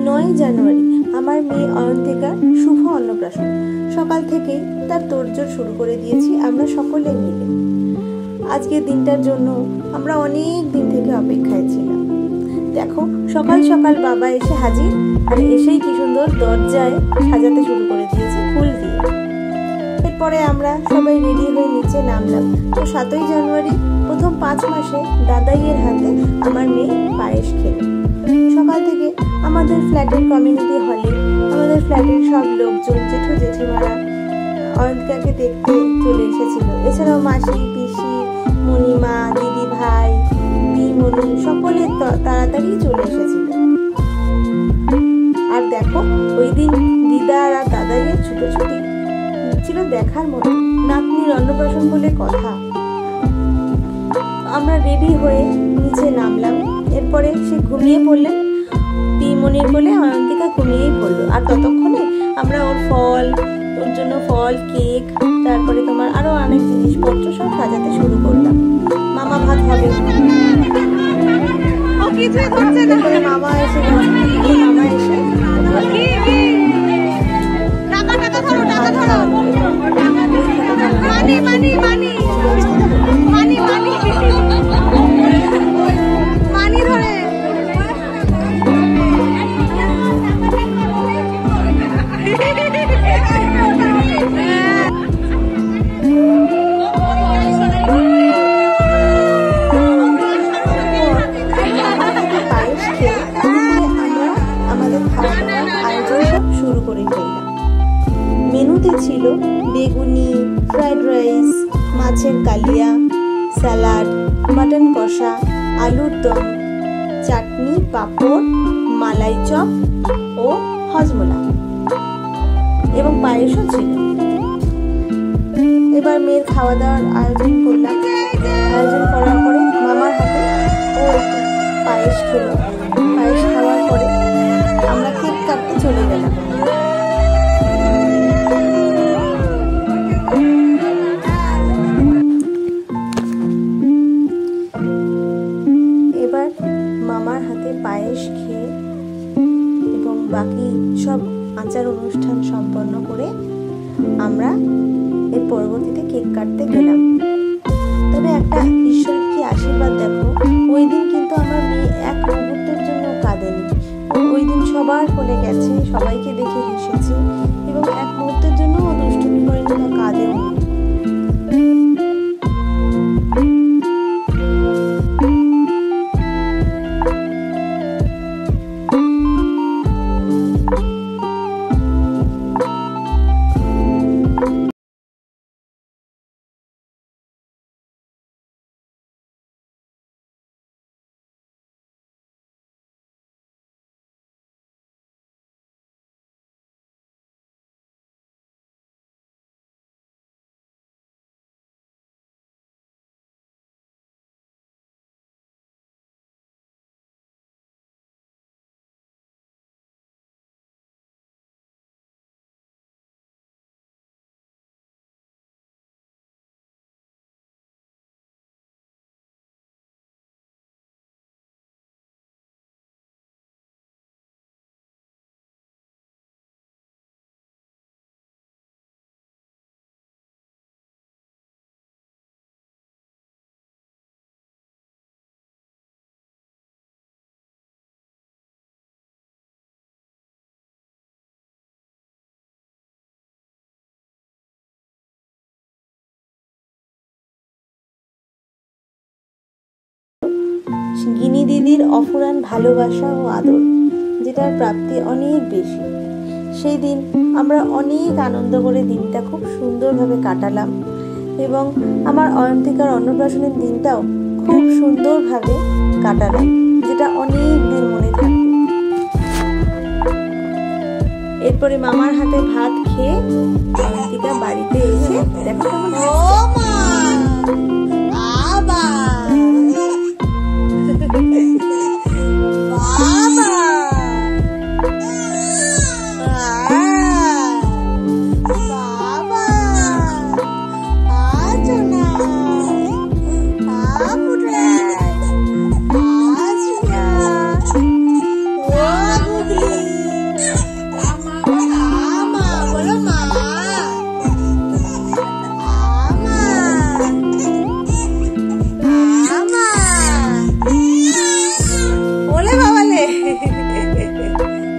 9 জানুয়ারি আমার মেয়ে অয়ন্তিকার শুভ অন্নপ্রাশন। সকাল থেকেই তার তোড়জোড় শুরু করে দিয়েছি আমরা সকলে মিলে। আজকের দিনটার জন্য আমরা অনেক দিন থেকে অপেক্ষায় ছিলাম। দেখো, সকাল সকাল বাবা এসে হাজির, আর এসেই কি সুন্দর দরজায় সাজাতে শুরু করে দিয়েছে ফুল দিয়ে। এরপরে আমরা সবাই রেডি হয়ে নিচে নামলাম। তো 7ই জানুয়ারি প্রথম 5 মাসে দাদাইয়ের হাতে আমার মেয়ে পায়েস খেলো। সকাল থেকে আমাদের ফ্ল্যাটের কমিউনিটি হলে আমাদের ফ্ল্যাটের সব লোকজন, জেঠু জেঠিমারা অয়ন্তিকাকে দেখতে চলে এসেছিল। এছাড়াও মাসি, পিসি, মণিমা, দিদি ভাই, পিমণি সকলে তাড়াতাড়ি চলে এসেছিল। আর দেখো, ওই দিন দিদার আর দাদাইয়ের ছুটোছুটি ছিল দেখার মতো। নাতনির অন্নপ্রাশন বলে কথা। আমরা রেডি হয়ে নিচে নামলাম। এরপরে সে ঘুমিয়ে পড়লেন। পিমণির বলে অয়ন্তিকা ঘুমিয়েই পড়লো। আর ততক্ষণে আমরা ওর জন্য ফল, কেক, তারপরে তোমার আরো অনেক জিনিসপত্র সব সাজাতে শুরু করলাম। মামা ভাত হবে। মামা এসে মেনুতে ছিল বেগুনি, ফ্রাইড রাইস, মাছের কালিয়া, স্যালাড, মাটন কষা, আলুর দম, চাটনি, পাঁপড়, মালাই চপ ও হজমোলা এবং পায়েসও ছিল। এবার মেয়ের খাওয়া দাওয়ার আয়োজন করলাম। আয়োজন করার পরে মামার হাতে ও একটু পায়েস খেলো। পায়েস খাওয়ার পরে আমরা কেক কাটতে চলে গেলাম। এবার মামার হাতে পায়েস খেয়ে এবং বাকি সব আচার অনুষ্ঠান সম্পন্ন করে আমরা এর পরবর্তীতে কেক কাটতে গেলাম। তবে একটা ঈশ্বরের কি আশীর্বাদ দেখো, ওই দিন কিন্তু আমার মেয়ে এক মুহূর্তের জন্য কাঁদেনি। ওই দিন সবার কোলে গেছে, সবাইকে দেখে হেসেছে এবং এক মুহূর্তের জন্য ও দুষ্টুমি করেনি বা কাঁদেও নি। গিনি দিদির অফুরান ভালোবাসা ও আদর, যেটার প্রাপ্তি অনেক বেশি। সেই দিন আমরা অনেক আনন্দ করে দিনটা খুব সুন্দরভাবে কাটালাম এবং আমার অয়ন্তিকার অন্নপ্রাশনের দিনটাও খুব সুন্দরভাবে কাটালাম, যেটা অনেক দিন মনে থাকবে। এরপরে মামার হাতে ভাত খেয়ে অয়ন্তিকা বাড়িতে এসে দেখো কেমন